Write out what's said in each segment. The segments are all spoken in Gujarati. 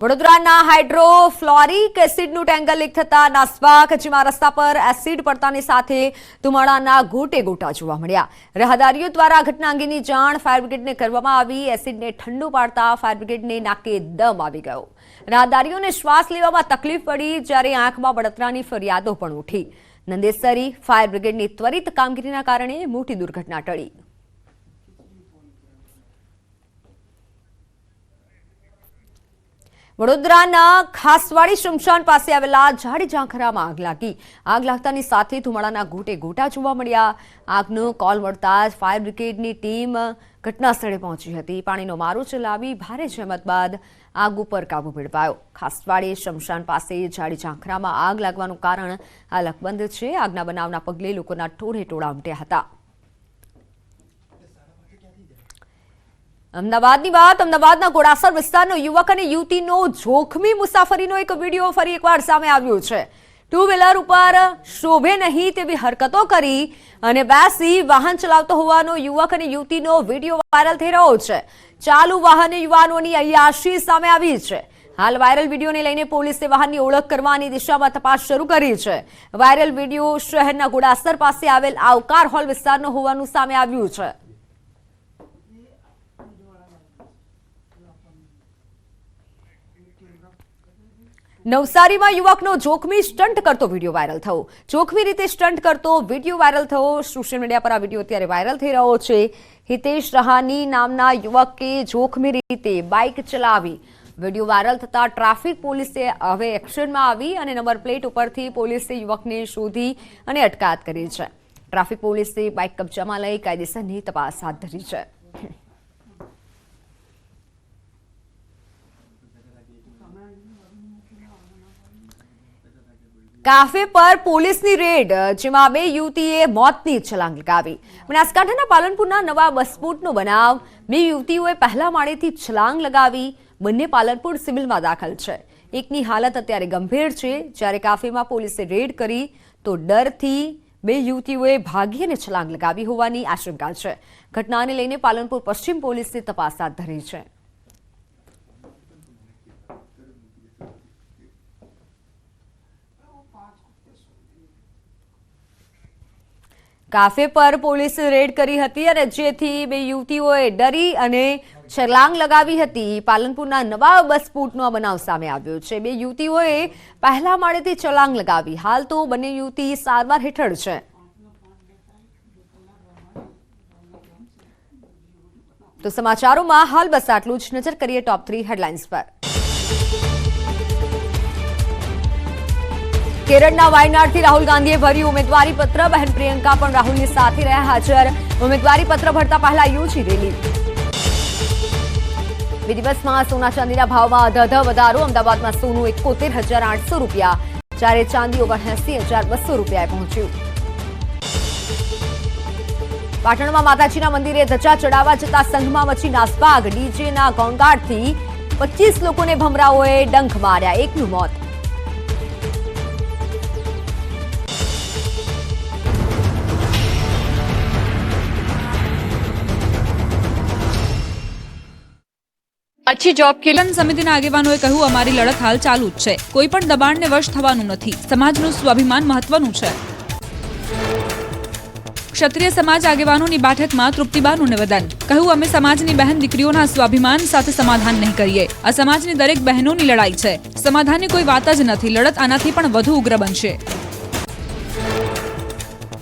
વડોદરાના હાઇડ્રોફ્લોરિક એસિડનું ટેન્કર લીક થતા નાસવા કચીમાં રસ્તા પર એસિડ પડતાની સાથે ધુમાડાના ગોટે ગોટા જોવા મળ્યા। રાહદારીઓ દ્વારા ઘટના અંગેની જાણ ફાયર બ્રિગેડને કરવામાં આવી। એસિડને ઠંડુ પાડતા ફાયર બ્રિગેડને નાકે દમ આવી ગયો। રાહદારીઓને શ્વાસ લેવામાં તકલીફ પડી, જ્યારે આંખમાં બળતરાની ફરિયાદો પણ ઉઠી। નંદેસરી ફાયર બ્રિગેડની ત્વરિત કામગીરીના કારણે મોટી દુર્ઘટના ટળી। વડોદરાના ખાસવાડી શમશાન પાસે આવેલા ઝાડી ઝાંખરામાં આગ લાગી। આગ લાગતાની સાથે ધુમાડાના ગોટે ગોટા જોવા મળ્યા। આગનો કોલ મળતા જ ફાયર બ્રિગેડની ટીમ ઘટના સ્થળે પહોંચી હતી। પાણીનો મારો ચલાવી ભારે જહેમત બાદ આગ ઉપર કાબુ મેળવાયો। ખાસવાડી શમશાન પાસે ઝાડી ઝાંખરામાં આગ લાગવાનું કારણ હાલ અકબંધ છે। આગના બનાવના પગલે લોકોના ટોળે ટોળા ઉમટ્યા હતા। અમદાવાદની વાત, અમદાવાદના ઘોડાસર વિસ્તારનો યુવક અને યુવતીનો જોખમી મુસાફરીનો એક વિડીયો ફરી એકવાર સામે આવ્યો છે। ટુ વ્હીલર ઉપર શોભે નહીં તેવી હરકતો કરી અને બેસી વાહન ચલાવતો હોવાનો યુવક અને યુવતીનો વિડીયો વાયરલ થઈ રહ્યો છે। ચાલુ વાહન યુવાનોની અય્યાશી સામે આવી છે। હાલ વાયરલ વિડીયોને લઈને પોલીસે વાહનની ઓળખ કરવાની દિશામાં તપાસ શરૂ કરી છે। વાયરલ વિડીયો શહેરના ઘોડાસર પાસે આવેલ આવકાર હોલ વિસ્તારનો હોવાનું સામે આવ્યું છે। નવસારીમાં યુવકનો જોખમી સ્ટન્ટ કરતો વિડીયો વાયરલ થયો। જોખમી રીતે સ્ટન્ટ કરતો વિડીયો વાયરલ થયો। સોશિયલ મીડિયા પર આ વિડીયો અત્યારે વાયરલ થઈ રહ્યો છે। હિતેશ રહાની નામના યુવકે જોખમી રીતે બાઇક ચલાવી। વિડીયો વાયરલ થતા ટ્રાફિક પોલીસે હવે એક્શનમાં આવી અને નંબર પ્લેટ ઉપરથી પોલીસે યુવકને શોધી અને અટકાયત કરી છે। ટ્રાફિક પોલીસે બાઇક કબજામાં લઈ કાયદેસરની તપાસ હાથ ધરી છે। કાફે પર પોલીસની રેડ, જેમાં બે યુવતીએ મોતની છલાંગ લગાવી। બનાસકાંઠાના પાલનપુરના નવા બસપોર્ટનો બનાવ। બે યુવતીઓએ પહેલા માળેથી છલાંગ લગાવી। બંને પાલનપુર સિવિલમાં દાખલ છે। એકની હાલત અત્યારે ગંભીર છે, જ્યારે કાફેમાં પોલીસે રેડ કરી તો ડરથી બે યુવતીઓએ ભાગી અને છલાંગ લગાવી હોવાની આશંકા છે। ઘટનાને લઈને પાલનપુર પશ્ચિમ પોલીસે તપાસ હાથ ધરી છે। કાફે પર પોલીસે રેડ કરી હતી અને જેથી બે યુવતીઓએ ડરી અને છલાંગ લગાવી હતી। પાલનપુરના નવા બસપોર્ટનો આ બનાવ સામે આવ્યો છે। બે યુવતીઓએ પહેલા માળેથી છલાંગ લગાવી। હાલ તો બંને યુવતી સારવાર હેઠળ છે। તો સમાચારોમાં હાલ બસ આટલું જ। નજર કરીએ ટોપ 3 હેડલાઇન્સ પર। કેરળના વાયનાડથી રાહુલ ગાંધીએ ભર્યું ઉમેદવારી પત્ર। બહેન પ્રિયંકા પણ રાહુલની સાથે રહ્યા હાજર। ઉમેદવારી પત્ર ભરતા પહેલા યોજી રેલી। બે દિવસમાં સોના ચાંદીના ભાવમાં અધધ વધારો। અમદાવાદમાં સોનું 71,800 રૂપિયા, જ્યારે ચાંદી 79,200 રૂપિયાએ પહોંચ્યું। પાટણમાં માતાજીના મંદિરે ધજા ચડાવવા જતા સંઘમાં મચી નાસભાગ। ડીજેના ઘોંઘાટથી 25 લોકોને ભમરાઓએ ડંખ માર્યા, એકનું મોત। अच्छी जॉब के लिए समितिના આગેવાનોએ કહ્યું, અમારી લડત હાલ ચાલુ જ છે। કોઈ પણ દબાણને વશ થવાનું નથી। સમાજનું સ્વાભિમાન મહત્વનું છે। ક્ષત્રિય સમાજ આગેવાનોની બેઠકમાં તૃપ્તિબાનું નિવેદન। કહ્યું, અમે સમાજની બહેન દીકરીઓના સ્વાભિમાન સાથે સમાધાન નહીં કરીએ। આ સમાજની દરેક બહેનોની લડાઈ છે। સમાધાનની કોઈ વાત જ નથી। લડત આનાથી પણ વધુ ઉગ્ર બનશે।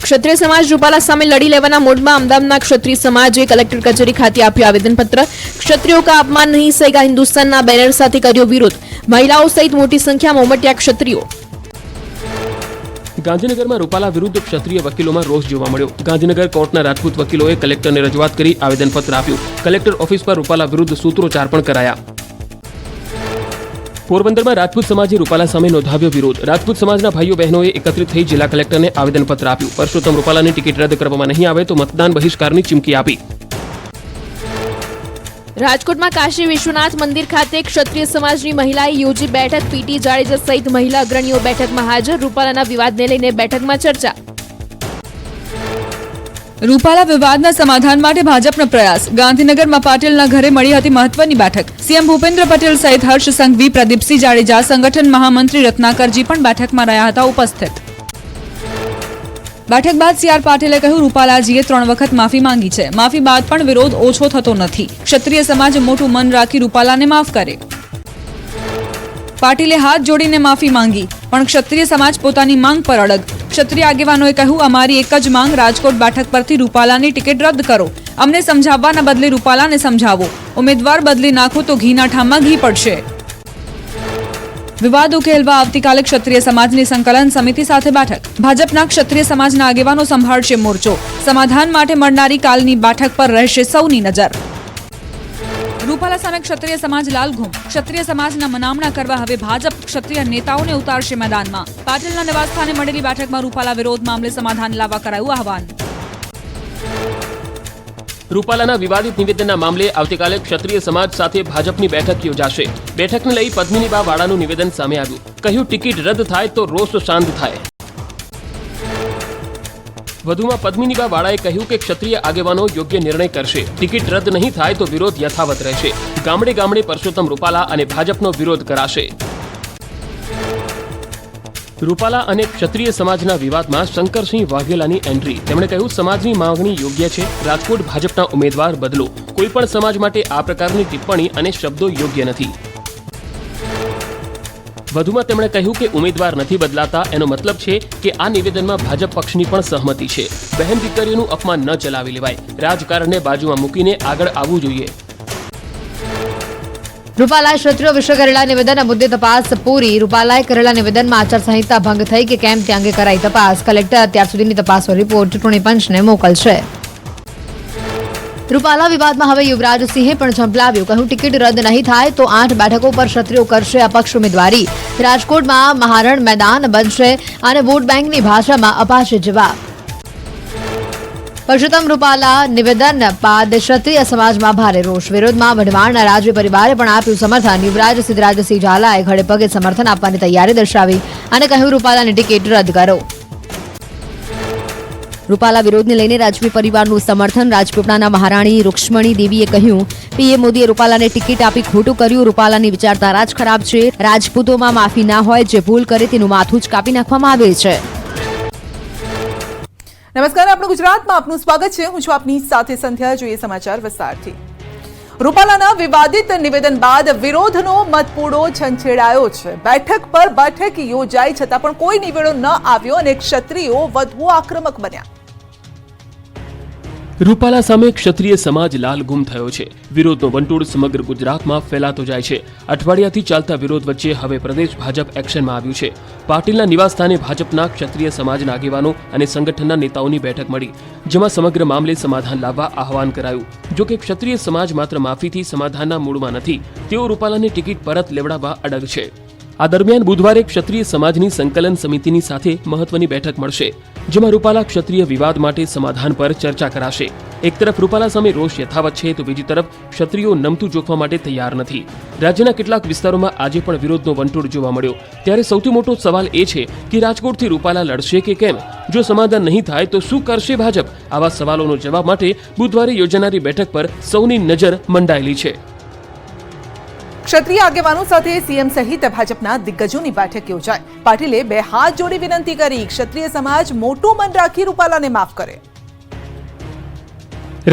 ક્ષત્રિય સમાજ રૂપાલા સામે લડી લેવાના મૂડમાં અમદાવાદના ક્ષત્રિય સમાજે કલેક્ટર કચેરી ખાતે આપ્યું આવેદનપત્ર। ક્ષત્રિયો કા અપમાન નહીં સહેગા હિન્દુસ્તાનના બેનર સાથે કર્યો વિરોધ। મહિલાઓ સહિત મોટી સંખ્યામાં ઉમટ્યા ક્ષત્રિયો। ગાંધીનગરમાં રૂપાલા વિરુદ્ધ ક્ષત્રિય વકીલોમાં રોષ જોવા મળ્યો। ગાંધીનગર કોર્ટના રાજપૂત વકીલોએ કલેક્ટરને રજૂઆત કરી આવેદનપત્ર આપ્યું। કલેક્ટર ઓફિસ પર રૂપાલા વિરુદ્ધ સૂત્રોચ્ચાર પણ કરાયા। પોરબંદરમાં રાજપૂત સમાજે રૂપાલા સામે નોંધાવ્યો વિરોધ। રાજપૂત સમાજના ભાઈઓ બહેનોએ એકત્રિત થઈ જિલ્લા કલેક્ટરને આવેદનપત્ર આપ્યું। પરસોત્તમ રૂપાલાની ટિકિટ રદ કરવામાં નહીં આવે તો મતદાન બહિષ્કારની ચીમકી આપી। રાજકોટમાં કાશી વિશ્વનાથ મંદિર ખાતે ક્ષત્રિય સમાજની મહિલાએ યોજી બેઠક। પીટી જાડેજા સહિત મહિલા અગ્રણીઓ બેઠકમાં હાજર। રૂપાલાના વિવાદને લઈને બેઠકમાં ચર્ચા। રૂપાલા વિવાદના સમાધાન માટે ભાજપનો પ્રયાસ. ગાંધીનગરમાં પાટીલના ઘરે મળી હતી મહત્વની બેઠક. સીએમ ભૂપેન્દ્ર પટેલ સહિત હર્ષ સંઘવી, પ્રદીપસિંહ જાડેજા, સંગઠન મહામંત્રી રત્નાકરજી પણ બેઠકમાં રહ્યા હતા ઉપસ્થિત. બેઠક બાદ સીઆર પાટીલે કહ્યું, રૂપાલાજીએ 3 વખત માફી માંગી છે. માફી બાદ પણ વિરોધ ઓછો થતો નથી. ક્ષત્રિય સમાજ મોટું મન રાખી રૂપાલાને માફ કરે. પાટીલે હાથ જોડીને માફી માંગી, પણ ક્ષત્રિય સમાજ પોતાની માંગ પર અડગ. ક્ષત્રિય આગેવાનોએ કહ્યું, અમારી એક જ માંગ, રાજકોટ બેઠક પરથી રૂપાલાની ટિકિટ રદ કરો. અમને સમજાવવાના બદલે રૂપાલાને સમજાવો. ઉમેદવાર બદલી નાખો તો ઘીના ઠામમાં ઘી પડશે. વિવાદ ઉકેલવા આવતીકાલે ક્ષત્રિય સમાજની સંકલન સમિતિ સાથે બેઠક. ભાજપના ક્ષત્રિય સમાજના આગેવાનો સંભાળશે મોરચો. સમાધાન માટે મળનારી કાલની બેઠક પર રહેશે સૌની નજર. રૂપાલા સામે ક્ષત્રિય સમાજ લાલઘુમ. ક્ષત્રિય સમાજના મનામણા કરવા હવે ભાજપ ક્ષત્રિય નેતાઓને ઉતારશે મેદાનમાં. પાટીલના નિવાસસ્થાને મળેલી બેઠકમાં રૂપાલા વિરોધ મામલે સમાધાન લાવવા કરાયું આહવાન. રૂપાલાના વિવાદિત નિવેદનના મામલે આવતીકાલે ક્ષત્રિય સમાજ સાથે ભાજપની બેઠક યોજાશે. બેઠકને લઈ પદ્મિનીબા વાળાનું નિવેદન સામે આવ્યું. કહ્યું, ટિકિટ રદ થાય તો રોષ શાંત થાય. વધુમાં પદ્મિનીબા વાળાએ કહ્યું કે ક્ષત્રિય આગેવાનો યોગ્ય નિર્ણય કરશે. ટિકિટ રદ નહીં થાય તો વિરોધ યથાવત રહેશે. ગામડે ગામડે પરસોત્તમ રૂપાલા અને ભાજપનો વિરોધ કરાશે. રૂપાલા અને ક્ષત્રિય સમાજના વિવાદમાં શંકરસિંહ વાઘેલાની એન્ટ્રી. તેમણે કહ્યું, સમાજની માંગણી યોગ્ય છે. રાજકોટ ભાજપના ઉમેદવાર બદલો. કોઈ પણ સમાજ માટે આ પ્રકારની ટિપ્પણી અને શબ્દો યોગ્ય નથી. વધુમાં તેમણે કહ્યું કે ઉમેદવાર નથી બદલાતા એનો મતલબ છે કે આ નિવેદનમાં ભાજપ પક્ષની પણ સહમતિ છે. બહેન દીકરીઓનું અપમાન ન ચલાવી લેવાય. રાજકારણને બાજુમાં મૂકીને આગળ આવવું જોઈએ. રૂપાલાએ ક્ષત્રિયો વિશે કરેલા નિવેદનના મુદ્દે તપાસ પૂરી. રૂપાલાએ કરેલા નિવેદનમાં આચારસંહિતા ભંગ થઈ કે કેમ તે અંગે કરાઈ તપાસ. કલેક્ટર અત્યાર સુધીની તપાસનો રિપોર્ટ ચૂંટણી પંચને મોકલશે. રૂપાલા વિવાદમાં હવે યુવરાજસિંહે પણ ઝંપલાવ્યું. કહ્યું, ટિકિટ રદ નહીં થાય તો 8 બેઠકો પર ક્ષત્રિયો કરશે અપક્ષ ઉમેદવારી. રાજકોટમાં મહારણ મેદાન બનશે અને વોટ બેંકની ભાષામાં અપાશે જવાબ. પરસોત્તમ રૂપાલા નિવેદન બાદ ક્ષત્રિય સમાજમાં ભારે રોષ. વિરોધમાં વઢવાણના રાજવી પરિવારે પણ આપ્યું સમર્થન. યુવરાજ સિદ્ધરાજસિંહ ઝાલાએ ખડે પગે સમર્થન આપવાની તૈયારી દર્શાવી અને કહ્યું, રૂપાલાની ટિકિટ રદ કરો. રૂપાલા વિરોધને લઈને રાજવી પરિવારનું સમર્થન. રાજપીપળાના મહારાણી રૂક્ષ્મણી દેવીએ કહ્યું, પીએમ મોદીએ રૂપાલાને ટિકિટ આપી ખોટું કર્યું. રૂપાલાની વિચારધારા જ ખરાબ છે. રાજપૂતોમાં માફી ના હોય. જે ભૂલ કરે તેનું માથું જ કાપી નાખવામાં આવે છે. નમસ્કાર, આપણું ગુજરાતમાં આપનું સ્વાગત છે. હું છું આપની સાથે સંધ્યા. જોઈએ સમાચાર વિસ્તારથી. રૂપાલાના વિવાદિત નિવેદન બાદ વિરોધનો મતપૂડો છંછેડાયો છે. બેઠક પર બેઠક યોજાઈ છતાં પણ કોઈ નિવેડો ન આવ્યો અને ક્ષત્રિયો વધુ આક્રમક બન્યા. રૂપાલા સામે ક્ષત્રિય સમાજ લાલઘુમ થયો છે. વિરોધનો વંટોળ સમગ્ર ગુજરાતમાં ફેલાતો જાય છે. અઠવાડિયાથી ચાલતા વિરોધ વચ્ચે હવે પ્રદેશ ભાજપ એક્શનમાં આવ્યું છે. પાટીલના નિવાસસ્થાને ભાજપના ક્ષત્રિય સમાજના આગેવાનો અને સંગઠનના નેતાઓની બેઠક મળી, જેમાં સમગ્ર મામલે સમાધાન લાવવા આહવાન કરાયું. જો કે ક્ષત્રિય સમાજ માત્ર માફીથી સમાધાનના મૂડમાં નથી. તેઓ રૂપાલાની ટિકિટ પરત લેવડાવવા અડગ છે. આ દરમિયાન બુધવારે ક્ષત્રિય સમાજની સંકલન સમિતિની સાથે મહત્વની બેઠક મળશે, જેમાં રૂપાલા ક્ષત્રિય વિવાદ માટે સમાધાન પર ચર્ચા કરાશે. એક તરફ રૂપાલા સામે રોષ યથાવત છે તો બીજી તરફ ક્ષત્રિયો નમતું જોખવા માટે તૈયાર નથી. રાજ્યના કેટલાક વિસ્તારોમાં આજે પણ વિરોધનો વંટોળ જોવા મળ્યો. ત્યારે સૌથી મોટો સવાલ એ છે કે રાજકોટથી રૂપાલા લડશે કે કેમ? જો સમાધાન નહીં થાય તો શું કરશે ભાજપ? આવા સવાલોનો જવાબ માટે બુધવારે યોજાનારી બેઠક પર સૌની નજર મંડાયેલી છે. ક્ષત્રિય આગેવાનો સાથે સીએમ સહિત ભાજપના દિગ્ગજોની બેઠક યોજાઈ. પાટીલે 2 હાથ જોડી વિનંતી કરી. ક્ષત્રિય સમાજ મોટું મન રાખી રૂપાલાને માફ કરે.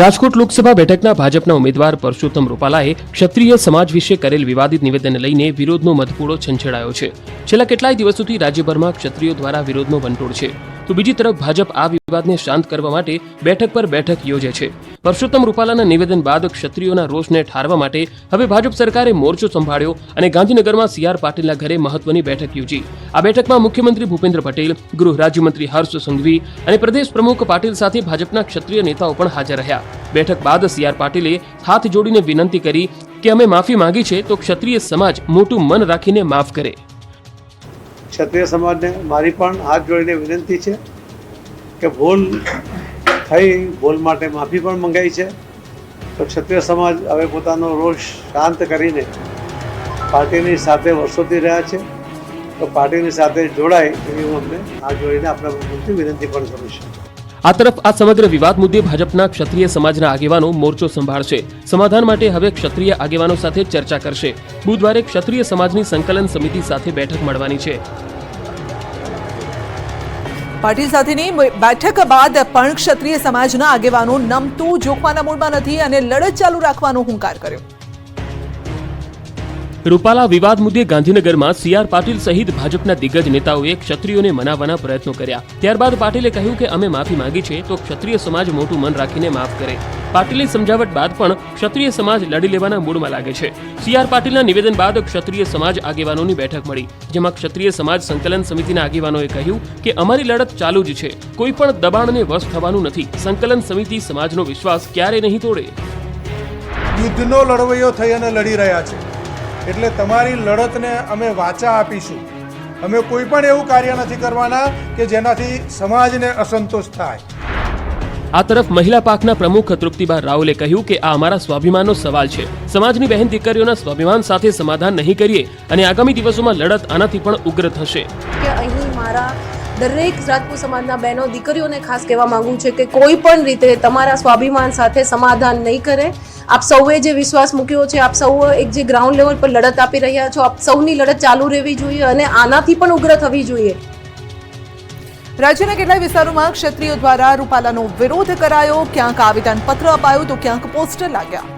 રાજકોટ લોકસભા બેઠકના ભાજપના ઉમેદવાર પરસોત્તમ રૂપાલાએ ક્ષત્રિય સમાજ વિશે કરેલ વિવાદિત નિવેદનને લઈને વિરોધનો મતપૂડો છંછેડાયો છે. છેલ્લા કેટલાય દિવસોથી રાજ્યભરમાં ક્ષત્રિયો દ્વારા વિરોધનો વંટોળ છે. તો બીજી તરફ ભાજપ આ વિવાદને શાંત કરવા માટે બેઠક પર બેઠક યોજે છે. પરસોત્તમ રૂપાલાના નિવેદન બાદ ક્ષત્રિયોના રોષને ઠારવા માટે હવે ભાજપ સરકારે મોરચો સંભાળ્યો અને ગાંધીનગરમાં સીઆર પાટીલના ઘરે મહત્વની બેઠક યોજી. આ બેઠકમાં મુખ્યમંત્રી ભૂપેન્દ્ર પટેલ, ગૃહ રાજ્યમંત્રી હર્ષ સંઘવી અને પ્રદેશ પ્રમુખ પાટીલ સાથે ભાજપના ક્ષત્રિય નેતાઓ પણ હાજર રહ્યા. બેઠક બાદ સીઆર પાટીલે હાથ જોડીને વિનંતી કરી કે અમે માફી માંગી છે તો ક્ષત્રિય સમાજ મોટું મન રાખીને માફ કરે. ક્ષત્રિય સમાજને મારી પણ હાથ જોડીને વિનંતી છે કે ભૂલ થઈ, ભૂલ માટે માફી પણ મંગાઈ છે. તો ક્ષત્રિય સમાજ હવે પોતાનો રોષ શાંત કરીને પાર્ટીની સાથે વર્ષોથી રહ્યા છે, તો પાર્ટીની સાથે જોડાય એવી હું અમને હાથ જોડીને આપણા પ્રમુખની વિનંતી પણ કરું છું. આ તરફ આ સમગ્ર વિવાદ મુદ્દે ભાજપના ક્ષત્રિય સમાજના આગેવાનો મોરચો સંભાળશે. સમાધાન માટે હવે ક્ષત્રિય આગેવાનો સાથે ચર્ચા કરશે. બુધવારે ક્ષત્રિય સમાજની સંકલન સમિતિ સાથે બેઠક મળવાની છે. પાટીલ સાથેની બેઠક બાદ પણ ક્ષત્રિય સમાજના આગેવાનો નમતું જોખવાના મૂડમાં નથી અને લડત ચાલુ રાખવાનો હુંકાર કર્યો. રૂપાલા વિવાદ મુદ્દે ગાંધીનગરમાં CR પાટીલ સહિત ભાજપના દિગ્ગજ નેતાઓએ ક્ષત્રિયોને મનાવવાના પ્રયત્નો કર્યા. ત્યારબાદ પાટીલે કહ્યું કે અમે માફી માંગી છે તો ક્ષત્રિય સમાજ મોટું મન રાખીને માફ કરે. પાટીલે સમજાવટ બાદ પણ ક્ષત્રિય સમાજ લડી લેવાના મૂડમાં લાગે છે. CR પાટીલના નિવેદન બાદ ક્ષત્રિય સમાજ આગેવાનોની બેઠક મળી, જેમાં ક્ષત્રિય સમાજ સંકલન સમિતિના આગેવાનોએ કહ્યું કે અમારી લડત ચાલુ જ છે, કોઈ પણ દબાણને વશ થવાનું નથી. સંકલન સમિતિ સમાજનો વિશ્વાસ ક્યારે નહીં તોડે. યુદ્ધનો લડવૈયો થઈ અને લડી રહ્યા છે, એટલે તમારી લડતને અમે વાચા આપીશું. અમે કોઈ પણ એવું કાર્ય નથી કરવાના કે જેનાથી સમાજને અસંતોષ થાય. આ તરફ મહિલા પાકના પ્રમુખ તૃપ્તિબા રાવલે કહ્યું કે આ અમારા સ્વાભિમાનનો સવાલ છે. સમાજની બહેન દીકરીઓના સ્વાભિમાન સાથે સમાધાન નહીં કરીએ અને આગામી દિવસોમાં લડત આનાથી પણ ઉગ્ર થશે. કે અહીં મારા દરેક રાજપૂત સમાજના બહેનો દીકરીઓને ખાસ કહેવા માંગુ છે કે કોઈ પણ રીતે તમારા સ્વાભિમાન સાથે સમાધાન નહીં કરે. આપ સૌએ જે વિશ્વાસ મૂક્યો છે, આપ સૌ એક જે ગ્રાઉન્ડ લેવલ પર લડત આપી રહ્યા છો, આપ સૌની લડત ચાલુ રહેવી જોઈએ અને આનાથી પણ ઉગ્ર થવી જોઈએ. રાજ્યના કેટલાય વિસ્તારોમાં ક્ષત્રિયો દ્વારા રૂપાલાનો વિરોધ કરાયો. ક્યાંક આવેદનપત્ર અપાયું તો ક્યાંક પોસ્ટર લાગ્યા.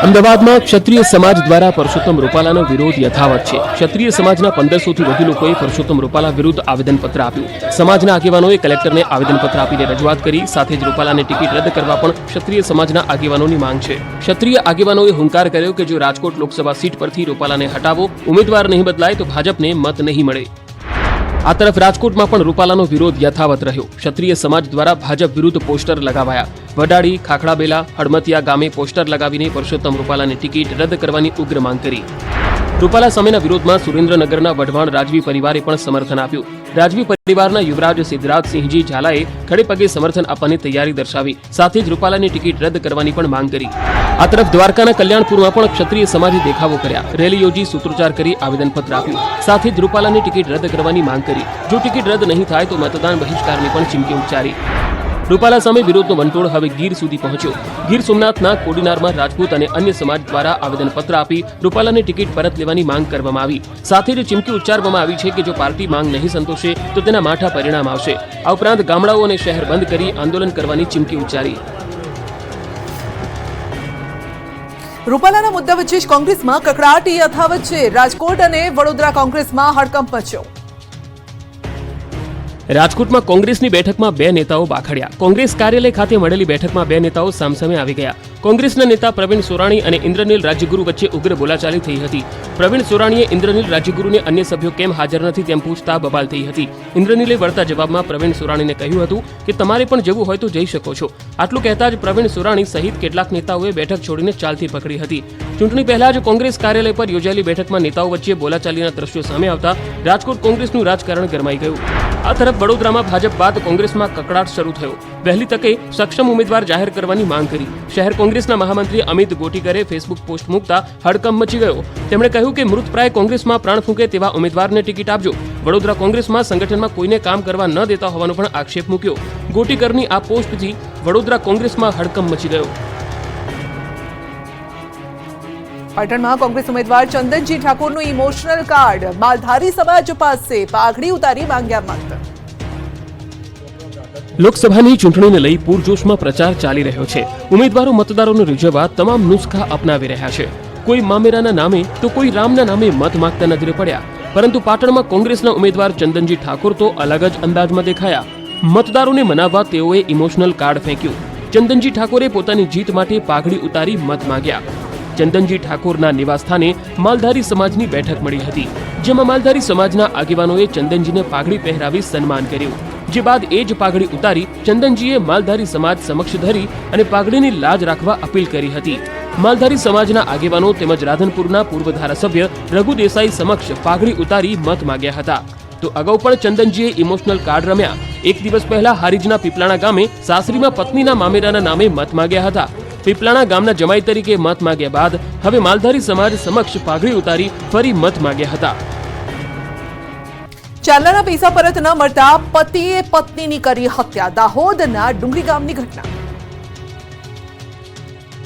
અમદાવાદમાં ક્ષત્રિય સમાજ દ્વારા પરસોત્તમ રૂપાલાનો વિરોધ યથાવત છે. ક્ષત્રિય સમાજના 1500 થી વધુ લોકોએ પરસોત્તમ રૂપાલા વિરુદ્ધ આવેદનપત્ર આપ્યું. સમાજના આગેવાનોએ કલેક્ટરને આવેદનપત્ર આપીને રજૂઆત કરી. સાથે જ રૂપાલાની ટિકિટ રદ કરવા પણ ક્ષત્રિય સમાજના આગેવાનોની માંગ છે. ક્ષત્રિય આગેવાનોએ હુંકાર કર્યો કે જો રાજકોટ લોકસભા સીટ પરથી રૂપાલાને હટાવો, ઉમેદવાર નહીં બદલાય તો ભાજપને મત નહીં મળે. આ તરફ રાજકોટમાં પણ રૂપાલાનો વિરોધ યથાવત રહ્યો. ક્ષત્રિય સમાજ દ્વારા ભાજપ વિરુદ્ધ પોસ્ટર લગાવાયા. વડાડી, ખાખડાબેલા, હડમતિયા ગામે પોસ્ટર લગાવીને પરસોત્તમ રૂપાલાની ટિકિટ રદ કરવાની ઉગ્ર માંગ કરી. રૂપાલા સામેના વિરોધમાં સુરેન્દ્રનગરના વઢવાણ રાજવી પરિવારે પણ સમર્થન આપ્યું. રાજવી પરિવારના યુવરાજ સિદ્ધરાજસિંહજી ઝાલાએ ખડે પગે સમર્થન આપવાની તૈયારી દર્શાવી. સાથે જ રૂપાલાની ટિકિટ રદ કરવાની પણ માંગ કરી. આ તરફ દ્વારકાના કલ્યાણપુરમાં પણ ક્ષત્રિય સમાજે દેખાવો કર્યા. રેલી યોજી સૂત્રોચ્ચાર કરી આવેદનપત્ર આપ્યું. સાથે જ રૂપાલાની ટિકિટ રદ કરવાની માંગ કરી. જો ટિકિટ રદ નહીં થાય તો મતદાન બહિષ્કારની પણ ચીમકી ઉચ્ચારી. રૂપાલા સામે વિરોધનો વંટોળ હવે ગીર સુધી પહોંચ્યો. ગીર સોમનાથના કોડીનારમાં રાજપૂત અને અન્ય સમાજ દ્વારા આવેદનપત્ર આપી રૂપાલાની ટિકિટ પરત લેવાની માંગ કરવામાં આવી. સાથે જ ચીમકી ઉચ્ચારવામાં આવી છે કે જો પાર્ટી માંગ નહીં સંતોષે તો તેના માઠા પરિણામ આવશે. આ ઉપરાંત ગામડાઓ અને શહેર બંધ કરી આંદોલન કરવાની ચીમકી ઉચ્ચારી. રૂપાલાના મુદ્દા વચ્ચે જ કોંગ્રેસમાં કકડાટ યથાવત છે. રાજકોટ અને વડોદરા કોંગ્રેસમાં હડકંપ મચ્યો. રાજકોટમાં કોંગ્રેસની બેઠકમાં બે નેતાઓ બાખડ્યા. કોંગ્રેસ કાર્યાલય ખાતે મળેલી બેઠકમાં બે નેતાઓ સામસામે આવી ગયા. કોંગ્રેસના નેતા પ્રવીણ સોરાણી અને ઇન્દ્રનીલ રાજ્યગુરુ વચ્ચે ઉગ્ર બોલાચાલી થઈ હતી. પ્રવીણ સોરાણીએ ઇન્દ્રનીલ રાજ્યગુરુને અન્ય સભ્યો કેમ હાજર નથી તેમ પૂછતા બબાલ થઈ હતી. ઇન્દ્રનીલે વળતા જવાબમાં પ્રવીણ સોરાણીને કહ્યું હતું કે તમારે પણ જવું હોય તો જઈ શકો છો. આટલું કહેતા જ પ્રવીણ સોરાણી સહિત કેટલાક નેતાઓએ બેઠક છોડીને ચાલતી પકડી હતી. ચૂંટણી પહેલા જ કોંગ્રેસ કાર્યાલય પર યોજાયેલી બેઠકમાં નેતાઓ વચ્ચે બોલાચાલીના દ્રશ્યો સામે આવતા રાજકોટ કોંગ્રેસનું રાજકારણ ગરમાઈ ગયું. આ તરફ વડોદરામાં ભાજપ બાદ કોંગ્રેસમાં કકડાટ શરૂ થયો. વહેલી તકે સક્ષમ ઉમેદવાર જાહેર કરવાની માંગ કરી. શહેર કોંગ્રેસના મહામંત્રી અમિત ગોટીકરે ફેસબુક પોસ્ટ મૂકતા હડકંપ મચી ગયો. તેમણે કહ્યું કે મૃતપ્રાય કોંગ્રેસમાં પ્રાણ ફૂંકે તેવા ઉમેદવારને ટિકિટ આપજો. વડોદરા કોંગ્રેસમાં સંગઠનમાં કોઈને કામ કરવા ન દેતા હોવાનો પણ આક્ષેપ મૂક્યો. ગોટીકરની આ પોસ્ટથી વડોદરા કોંગ્રેસમાં હડકંપ મચી ગયો. પાટણમાં કોંગ્રેસ ઉમેદવાર ચંદનજી ઠાકોરનું ઇમોશનલ કાર્ડ. માલધારી સમાજ પાસે પાઘડી ઉતારી માંગ્યા મત. લોકસભાની ચૂંટણીને લઈ પૂરજોશમાં પ્રચાર ચાલી રહ્યો છે. ઉમેદવારો મતદારોને રીઝવવા તમામ નુસ્ખા અપનાવી રહ્યા છે. કોઈ મામેરાના નામે તો કોઈ રામના નામે મત માંગતા નજરે પડ્યા. પરંતુ પાટણમાં કોંગ્રેસના ઉમેદવાર ચંદનજી ઠાકોર તો અલગ જ અંદાજમાં દેખાયા. મતદારોને મનાવવા તેઓએ ઇમોશનલ કાર્ડ ફેંક્યું. ચંદનજી ઠાકોરે પોતાની જીત માટે પાઘડી ઉતારી મત માંગ્યા. ચંદનજી ઠાકોરના નિવાસસ્થાને માલધારી સમાજની બેઠક મળી હતી, જેમાં માલધારી સમાજના આગેવાનોએ ચંદનજીને પાઘડી પહેરાવી સન્માન કર્યું. જે બાદ એ જ પાઘડી ઉતારી ચંદનજીએ માલધારી સમાજ સમક્ષ ધરી અને પાઘડીની લાજ રાખવા અપીલ કરી હતી. માલધારી સમાજના આગેવાનો તેમજ રાધનપુરના પૂર્વ ધારાસભ્ય રઘુ દેસાઈ સમક્ષ પાઘડી ઉતારી મત માંગ્યા હતા. તો અગાઉ પણ ચંદનજીએ ઇમોશનલ કાર્ડ રમ્યા. એક દિવસ પહેલા હારીજના પીપલાણા ગામે સાસરીમાં પત્નીના મામેરાના નામે મત માંગ્યા હતા. પીપલાણા ગામના જમાઈ તરીકે મત માંગ્યા બાદ હવે માલધારી સમાજ સમક્ષ પાઘડી ઉતારી ફરી મત માંગ્યા હતા. ચાંદલાના પૈસા પરત ન મળતા પતિએ પત્નીની કરી હત્યા. દાહોદના ડુંગરી ગામની ઘટના.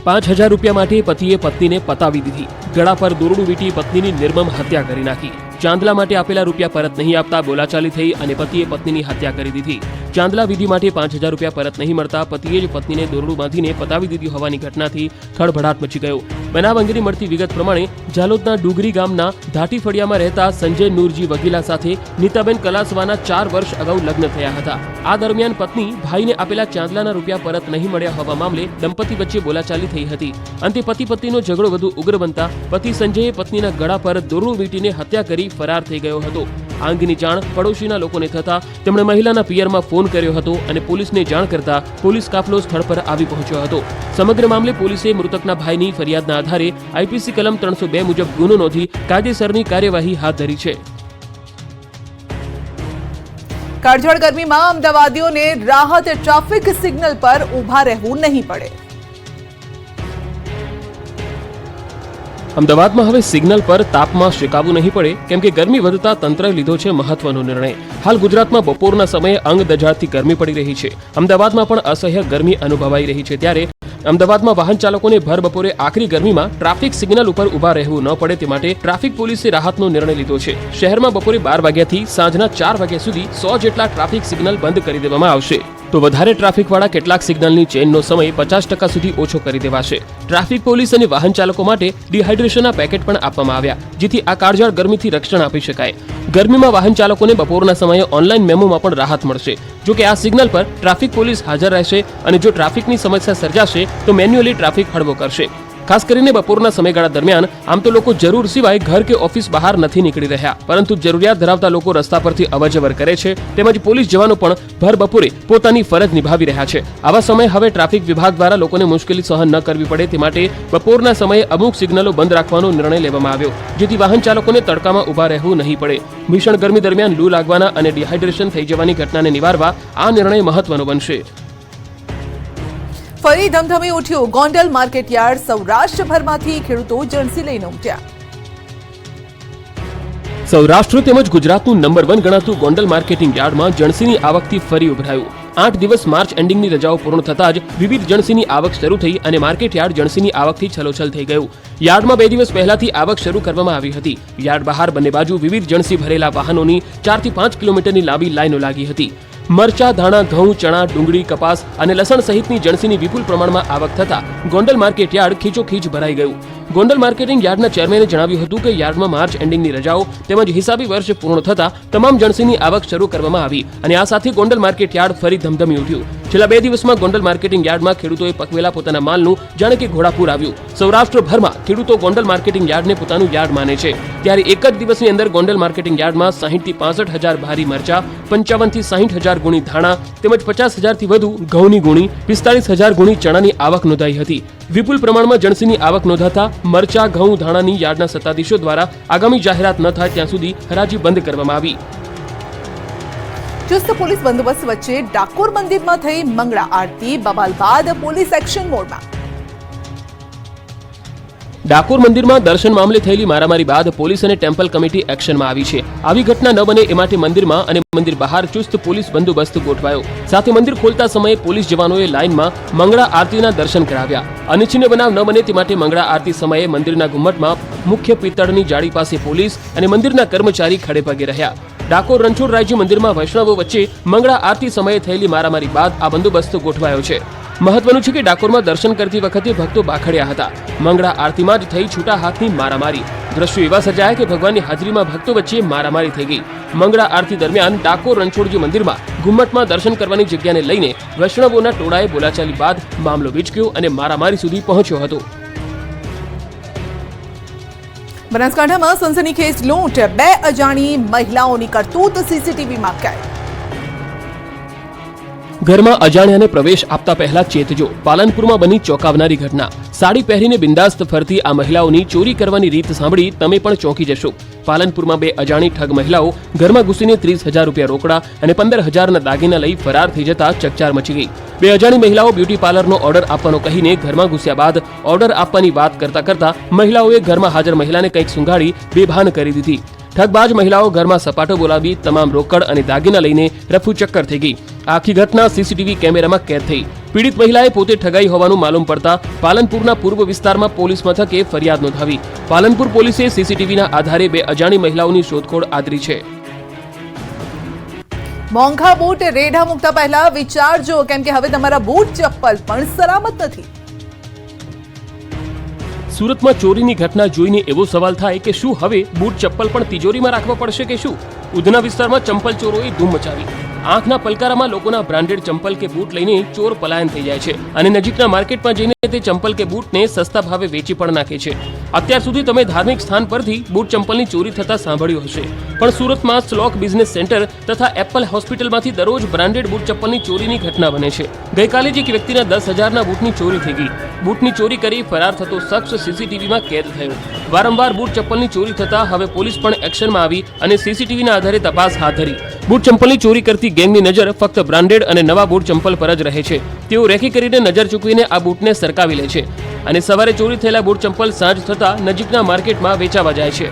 5,000 રૂપિયા માટે પતિએ પત્નીને પતાવી દીધી. ગળા પર દોરડું વીંટી પત્નીની નિર્મમ હત્યા કરી નાખી. ચાંદલા માટે આપેલા રૂપિયા પરત નહીં આપતા બોલાચાલી થઈ અને પતિએ પત્નીની હત્યા કરી દીધી. ચાંદલા વિધિ માટે 5,000 રૂપિયા પરત નહીં મળતા પતિએ જ પત્નીને દોરડું બાંધીને પતાવી દીધી હોવાની ઘટનાથી ખળભળાટ મચી ગયો. બનાવ અંગેની મળતી વિગત પ્રમાણે ઝાલોદના ડુંગરી ગામના ધાટી ફળિયામાં રહેતા સંજય નૂરજી વગીલા સાથે નીતાબેન કલાસવાના 4 વર્ષ અગાઉ લગ્ન થયા હતા. આ દરમિયાન પત્ની ભાઈને આપેલા ચાંદલાના રૂપિયા પરત નહીં મળ્યા હોવા મામલે દંપતી વચ્ચે બોલાચાલી થઈ હતી. અંતે પતિ પત્નીનો ઝઘડો વધુ ઉગ્ર બનતા પતિ સંજયે પત્નીના ગળા પર દોરડું વીંટીને હત્યા કરી ફરાર થઈ ગયો હતો. આ અંગેની જાણ પડોશીના લોકોને થતા તેમણે મહિલાના પિયરમાં ફોન કર્યો હતો અને પોલીસને જાણ કરતા પોલીસ કાફલો સ્થળ પર આવી પહોંચ્યો હતો. સમગ્ર મામલે પોલીસે મૃતકના ભાઈની ફરિયાદના આધારે આઈપીસી કલમ 302 મુજબ ગુનો નોંધી કાયદેસરની કાર્યવાહી હાથ ધરી છે. કાળઝાળ ગરમીમાં અમદાવાદીઓને રાહત. ટ્રાફિક સિગ્નલ પર ઊભા રહેવું નહીં પડે. અમદાવાદમાં હવે સિગ્નલ પર તાપમાં શેકાવું નહીં પડે કેમ કે ગરમી વધતા તંત્રએ લીધો છે મહત્વનો નિર્ણય. હાલ ગુજરાતમાં બપોરના સમયે અંગ દજાડતી ગરમી પડી રહી છે. અમદાવાદમાં પણ અસહ્ય ગરમી અનુભવાઈ રહી છે. ત્યારે અમદાવાદમાં વાહન ચાલકોને ભર બપોરે આકરી ગરમીમાં ટ્રાફિક સિગ્નલ ઉપર ઊભા રહેવું ન પડે તે માટે ટ્રાફિક પોલીસે રાહતનો નિર્ણય લીધો છે. શહેરમાં બપોરે 12 વાગ્યાથી સાંજના 4 વાગ્યા સુધી 100 જેટલા ટ્રાફિક સિગ્નલ બંધ કરી દેવામાં આવશે. તો વધારે ટ્રાફિકવાળા કેટલાક સિગ્નલની ચેઇનનો સમય 50% સુધી ઓછો કરી દેવાશે. ટ્રાફિક પોલીસ અને વાહન ચાલકો માટે ડિહાઇડ્રેશનના પેકેટ પણ આપવામાં આવ્યા જેથી આ કાળઝાળ ગરમીથી રક્ષણ આપી શકાય. ગરમીમાં વાહન ચાલકોને બપોરના સમયે ઓનલાઈન મેમોમાં પણ રાહત મળશે. જો કે આ સિગ્નલ પર ટ્રાફિક પોલીસ હાજર રહેશે અને જો ટ્રાફિકની સમસ્યા સર્જાશે તો મેન્યુઅલી ટ્રાફિક હળવો કરશે. ખાસ કરીને બપોરના સમયગાળા દરમિયાન આમ તો લોકો જરૂર સિવાય ઘર કે ઓફિસ બહાર નથી નીકળી રહ્યા, પરંતુ જરૂરિયાત ધરાવતા લોકો રસ્તા પરથી અવરજવર કરે છે. તેમજ પોલીસ જવાનો પણ ભર બપોરે પોતાની ફરજ નિભાવી રહ્યા છે. આવા સમયે હવે ટ્રાફિક વિભાગ દ્વારા લોકોને મુશ્કેલી સહન ન કરવી પડે તે માટે બપોરના સમયે અમુક સિગ્નલો બંધ રાખવાનો નિર્ણય લેવામાં આવ્યો જેથી વાહન ચાલકોને તડકામાં ઊભા રહેવું નહીં પડે. ભીષણ ગરમી દરમિયાન લૂ લાગવાના અને ડિહાઇડ્રેશન થઈ જવાની ઘટનાને નિવારવા આ નિર્ણય મહત્વનો બનશે. ફરી ધમધમી ઉઠ્યું ગોંડલ માર્કેટ યાર્ડ. સૌરાષ્ટ્રભરમાંથી ખેડૂતો જણસી લઈને ઉમટ્યા. સૌરાષ્ટ્ર તેમજ ગુજરાતનું નંબર 1 ગણાતું ગોંડલ માર્કેટિંગ યાર્ડમાં જણસીની આવકથી ફરી ઉભરાયું. 8 દિવસ માર્ચ એન્ડિંગની રજાઓ પૂર્ણ થતાં જ વિવિધ જણસીની આવક શરૂ થઈ અને માર્કેટ યાર્ડ જણસીની આવકથી છલોછલ થઈ ગયું. યાર્ડમાં 2 દિવસ પહેલાથી આવક શરૂ કરવામાં આવી હતી. યાર્ડ બહાર બંને બાજુ વિવિધ જણસી ભરેલા વાહનોની 4 થી 5 કિલોમીટરની લાંબી લાઈનો લાગી હતી. મરચા, ધાણા, ઘઉં, ચણા, ડુંગળી, કપાસ અને લસણ સહિતની જણસીની વિપુલ પ્રમાણમાં આવક થતા ગોંડલ માર્કેટ યાર્ડ ખીચોખીચ ભરાઈ ગયું. ગોંડલ માર્કેટિંગ યાર્ડના ચેરમેને જણાવ્યું હતું કે યાર્ડમાં માર્ચ એન્ડિંગની રજાઓ તેમજ હિસાબી વર્ષ પૂર્ણ થતા તમામ જણસીની આવક શરૂ કરવામાં આવી અને આ સાથે ગોંડલ માર્કેટ યાર્ડ ફરી ધમધમી ઉઠ્યું. છેલ્લા 2 દિવસમાં ગોંડલ માર્કેટિંગ યાર્ડમાં ખેડૂતોએ પકવેલા પોતાના માલનું જાણે કે ઘોડાપૂર આવ્યું. સૌરાષ્ટ્રભરમાં ખેડૂતો ગોંડલ માર્કેટિંગ યાર્ડને પોતાનું યાર્ડ માને છે. ત્યારે એક જ દિવસની અંદર ગોંડલ માર્કેટિંગ યાર્ડમાં 60 થી 65 હજાર ભારી મરચા, 55 થી 60 હજાર ગુણી ધાણા તેમજ 50 હજારથી વધુ ઘઉંની ગુણી, 45 હજાર ગુણી ચણાની આવક નોંધાઈ હતી. વિપુલ પ્રમાણમાં જણસીની આવક નોંધાતા મરચા, ઘઉં, ધાણાની યાર્ડના સત્તાધીશો દ્વારા આગામી જાહેરાત ન થાય ત્યાં સુધી હરાજી બંધ કરવામાં આવી. ચુસ્ત પોલીસ બંદોબસ્ત વચ્ચે ડાકોર મંદિરમાં થઈ મંગળા આરતી. બબાલ બાદ પોલીસ એક્શન મોડમાં. ડાકોર મંદિરમાં દર્શન મામલે થયેલી મારામારી બાદ પોલીસ અને ટેમ્પલ કમિટી એક્શનમાં આવી છે. આવી ઘટના ન બને એ માટે મંદિરમાં અને મંદિર બહાર ચુસ્ત પોલીસ બંદોબસ્ત ગોઠવાયો. સાથે મંદિર ખોલતા સમયે પોલીસ જવાનોએ લાઇનમાં મંગળા આરતીના દર્શન કરાવ્યા. અનિચ્છનીય બનાવ ન બને તે માટે મંગળા આરતી સમયે મંદિરના ગુમ્મટમાં મુખ્ય પિત્તળની જાળી પાસે પોલીસ અને મંદિરના કર્મચારી ખડે પગે રહ્યા. ડાકોર રણછોડરાયજી મંદિરમાં વૈષ્ણવો વચ્ચે મંગળા આરતી સમયે થયેલી મારામારી બાદ આ બંદોબસ્ત ગોઠવાયો છે. મહત્વનું છે કે ડાકોરમાં દર્શન કરતી વખતે ભક્તો બાખડ્યા હતા. મંગળા આરતીમાં જ થઈ છૂટા હાથની મારામારી. દ્રશ્યો એવા સર્જાયા કે ભગવાનની હાજરીમાં ભક્તો વચ્ચે મારામારી થઈ ગઈ. મંગળા આરતી દરમિયાન ડાકોર રણછોડજી મંદિરમાં ગુમ્મટમાં દર્શન કરવાની જગ્યાને લઈને વૈષ્ણવોના ટોળાએ બોલાચાલી બાદ મામલો વિચક્યો અને મારામારી સુધી પહોંચ્યો હતો. બનાસકાંઠામાં સનસનીખેજ લૂંટ. 2 અજાણી મહિલાઓની કરતૂત સીસીટીવીમાં કેદ. ઘરમાં અજાણ્યાને પ્રવેશ આપતા પહેલા ચેતજો. પાલનપુરમાં બની ચોંકાવનારી ઘટના. સાડી પહેરીને બિંદાસ્ત ફરતી આ મહિલાઓની ચોરી કરવાની રીત સાંભળી તમે પણ ચોંકી જશો. પાલનપુરમાં 2 અજાણી ઠગ મહિલાઓ ઘરમાં ઘૂસીને 30,000 રૂપિયા રોકડા અને 15,000ના દાગીના લઈ ફરાર થઈ જતા ચકચાર મચી ગઈ. 2 અજાણી મહિલાઓ બ્યુટી પાર્લરનો ઓર્ડર આપવાનો કહીને ઘરમાં ઘૂસ્યા બાદ ઓર્ડર આપવાની વાત કરતા મહિલાઓએ ઘરમાં હાજર મહિલાને કંઈક સૂંઘાડી બેભાન કરી દીધી. ઠગબાજ મહિલાઓ ઘરમાં સપાટો બોલાવી તમામ રોકડ અને દાગીના લઈને રફુચક્કર થઈ ગઈ. આખી ઘટના સીસીટીવી કેમેરામાં કેદ થઈ. પીડિત મહિલાએ પોતે ઠગાઈ હોવાનું માલુમ પડતા પાલનપુરના પૂર્વ વિસ્તારમાં પોલીસ મથકે ફરિયાદ નોંધાવી. પાલનપુર પોલીસે સીસીટીવીના આધારે 2 અજાણી મહિલાઓની શોધખોળ આદરી છે. મોંઘા બૂટ રેઢા મૂકતા પહેલા વિચારજો, કેમ કે હવે તમારા બૂટ ચપ્પલ પણ સલામત નથી. સુરતમાં ચોરીની ઘટના જોઈને એવો સવાલ થાય કે શું હવે બૂટ ચપ્પલ પણ તિજોરીમાં રાખવા પડશે કે શું? ઉધના વિસ્તારમાં ચંપલ ચોરોએ ધૂમ મચાવી. આંખના પલકારામાં લોકોના બ્રાન્ડેડ ચંપલ કે બૂટ લઈને ચોર પલાયન થઈ જાય છે અને નજીકના માર્કેટમાં જઈને તે ચંપલ કે બૂટને સસ્તા ભાવે વેચી પણ નાખે છે. અત્યાર સુધી તમે ધાર્મિક સ્થાન પરથી બૂટ ચંપલની ચોરી થતા સાંભળ્યું હશે, પણ સુરતમાં સ્લોક બિઝનેસ સેન્ટર તથા એપલ હોસ્પિટલમાંથી દરરોજ બ્રાન્ડેડ બૂટ ચપ્પલની ચોરીની ઘટના બને છે. ગઈકાલે જ એક વ્યક્તિના 10,000ના બૂટની ચોરી થઈ ગઈ. બૂટની ચોરી કરી ફરાર થતો શખ્સ સીસીટીવીમાં કેદ થયો. વારંવાર બૂટ ચપ્પલની ચોરી થતા હવે પોલીસ પણ એક્શનમાં આવી અને સીસીટીવીના આધારે તપાસ હાથ ધરી. બૂટ ચંપલની ચોરી કરતી ગેંગની નજર ફક્ત બ્રાન્ડેડ અને નવા બૂટ ચંપલ પર જ રહે છે. તેઓ રેકી કરીને નજર ચૂકવીને આ બૂટને સરકાવી લે છે અને સવારે ચોરી થયેલા બૂટ ચંપલ સાંજ થતા નજીકના માર્કેટમાં વેચાવા જાય છે.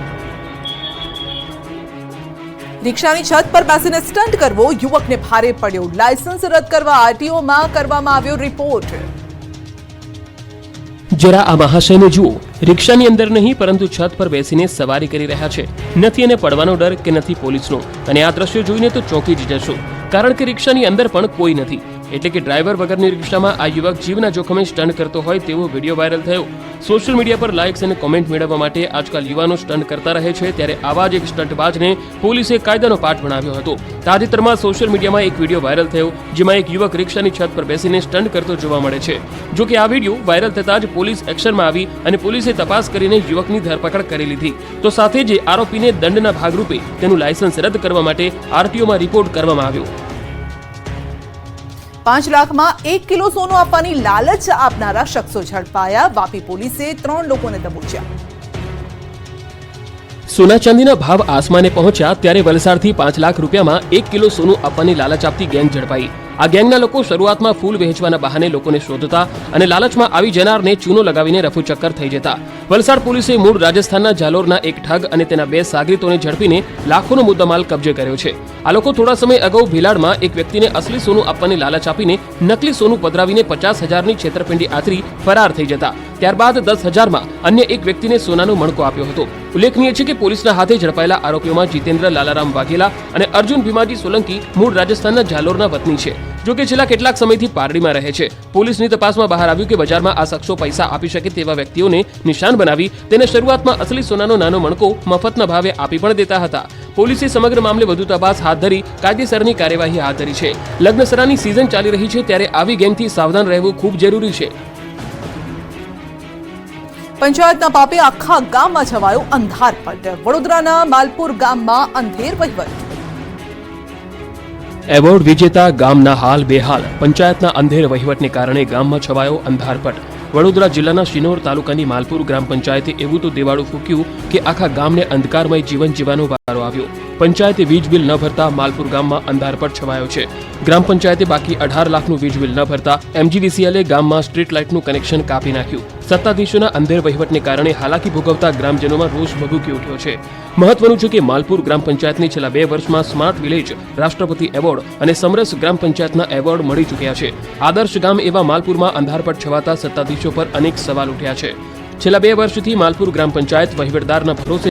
રિક્ષાની છત પર બેસીને સ્ટન્ટ કરવો યુવકને ભારે પડ્યો. લાયસન્સ રદ કરવા આરટીઓમાં કરવામાં આવ્યો રિપોર્ટ. જરા આ મહાશયને જુઓ. રિક્ષાની અંદર નહીં પરંતુ છત પર બેસીને સવારી કરી રહ્યા છે. નથી એને પડવાનો ડર કે નથી પોલીસનો. અને આ દ્રશ્યો જોઈને તો ચોંકી જ જશો, કારણ કે રિક્ષાની અંદર પણ કોઈ નથી. એટલે કે ડ્રાઈવર વગરની રિક્ષામાં આ યુવક જીવના જોખમે સ્ટન્ટ કરતો હોય તેવો વિડીયો વાયરલ થયો. સોશિયલ મીડિયા પર લાઇક્સ અને કોમેન્ટ મેળવવા માટે આજકાલ યુવાનો સ્ટન્ટ કરતા રહે છે, ત્યારે આવા જ એક સ્ટન્ટબાજને પોલીસે કાયદાનો પાઠ ભણાવ્યો હતો. તાજેતરમાં સોશિયલ મીડિયામાં એક વિડીયો વાયરલ થયો, જેમાં એક યુવક રિક્ષાની છત પર બેસીને સ્ટન્ટ કરતો જોવા મળે છે. જો કે આ વિડીયો વાયરલ થતાં જ પોલીસ એક્શનમાં આવી અને પોલીસે તપાસ કરીને યુવકની ધરપકડ કરી લીધી. તો સાથે જ આરોપીને દંડના ભાગરૂપે તેનું લાયસન્સ રદ કરવા માટે આરટીઓમાં રિપોર્ટ કરવામાં આવ્યો. 5 લાખમાં 1 કિલો સોનું આપવાની લાલચ આપનારા શખ્સો ઝડપાયા. વાપી પોલીસે 3 લોકોને દબોચ્યા. સોના ચાંદીના ભાવ આસમાને પહોંચ્યા ત્યારે વલસાડથી 5 લાખ રૂપિયામાં 1 કિલો સોનું આપવાની લાલચ આપતી ગેંગ ઝડપાઈ. આ ગેંગના લોકો શરૂઆતમાં ફૂલ વહેંચવાના બહાને લોકોને શોધતા અને લાલચમાં આવી જનારને ચૂનો લગાવીને રફુચક્કર થઈ જતા. વલસાડ પોલીસે મૂળ રાજસ્થાનના જાલોરના એક ઠગ અને તેના 2 સાગરીતોને ઝડપીને લાખોનો મુદ્દામાલ કબજે કર્યો છે. આ લોકો થોડા સમય અગાઉ ભીલાડમાં એક વ્યક્તિને અસલી સોનું આપવાની લાલચ આપીને નકલી સોનું પધરાવીને 50,000ની છેતરપિંડી આચરી ફરાર થઈ જતા. ત્યારબાદ 10,000માં અન્ય એક વ્યક્તિને સોનાનો મણકો આપ્યો હતો. ઉલ્લેખનીય છે કે પોલીસના હાથે ઝડપાયેલા આરોપીઓમાં જીતેન્દ્ર લાલારામ વાઘેલા અને અર્જુન ભીમાજી સોલંકી મૂળ રાજસ્થાનના જાલોરના વતની છે. જોકે છેલ્લા કેટલાક સમયથી પારડીમાં રહે છે. પોલીસની તપાસમાં બહાર આવ્યું કે બજારમાં આ શખ્સો પૈસા આપી શકે તેવા વ્યક્તિઓને નિશાન બનાવી તેને શરૂઆતમાં અસલી સોનાનો નાનો મણકો મફતના ભાવે આપી પણ દેતા હતા. પોલીસે સમગ્ર મામલે વધુ તપાસ હાથ ધરી કાયદેસરની કાર્યવાહી હાથ ધરી છે. લગ્નસરાની સિઝન ચાલી રહી છે ત્યારે આવી ગેંગથી સાવધાન રહેવું ખૂબ જરૂરી છે. પંચાયતના પાપે આખા ગામમાં છવાયો અંધારપટ. વડોદરાના માલપુર ગામમાં અંધેર વહીવટ. એવોર્ડ વિજેતા ગામના હાલ બેહાલ. પંચાયતના અંધેર વહીવટને કારણે ગામમાં છવાયો અંધારપટ. વડોદરા જિલ્લાના શિનોર તાલુકાની માલપુર ગ્રામ પંચાયતે એવું તો દેવાળું ફૂક્યું કે આખા ગામને અંધકારમય જીવન જીવવાનો વારો આવ્યો. પંચાયતે વીજ બિલ ન ભરતા માલપુર ગામમાં અંધારપટ છવાયો છે. ગ્રામ પંચાયતે બાકી 18 લાખનું વીજ બિલ ન ભરતા MGVCL ગામમાં સ્ટ્રીટ લાઇટનું કનેક્શન કાપી નાખ્યું. સત્તાધીશોના અંધેર વહીવટને કારણે હાલાકી ભોગવતા ગ્રામજનોમાં રોષ ભભૂકી ઉઠ્યો છે. મહત્વનું છે કે માલપુર ગ્રામ પંચાયતને છેલ્લા 2 વર્ષમાં સ્માર્ટ વિલેજ રાષ્ટ્રપતિ એવોર્ડ અને સમરસ ગ્રામ પંચાયતના એવોર્ડ મળી ચૂક્યા છે. આદર્શ ગામ એવા માલપુરમાં અંધારપટ છવાતા સત્તાધીશો પર અનેક સવાલ ઉઠ્યા છે. છેલ્લા 2 વર્ષથી માલપુર ગ્રામ પંચાયત વહીવટદારના ભરોસે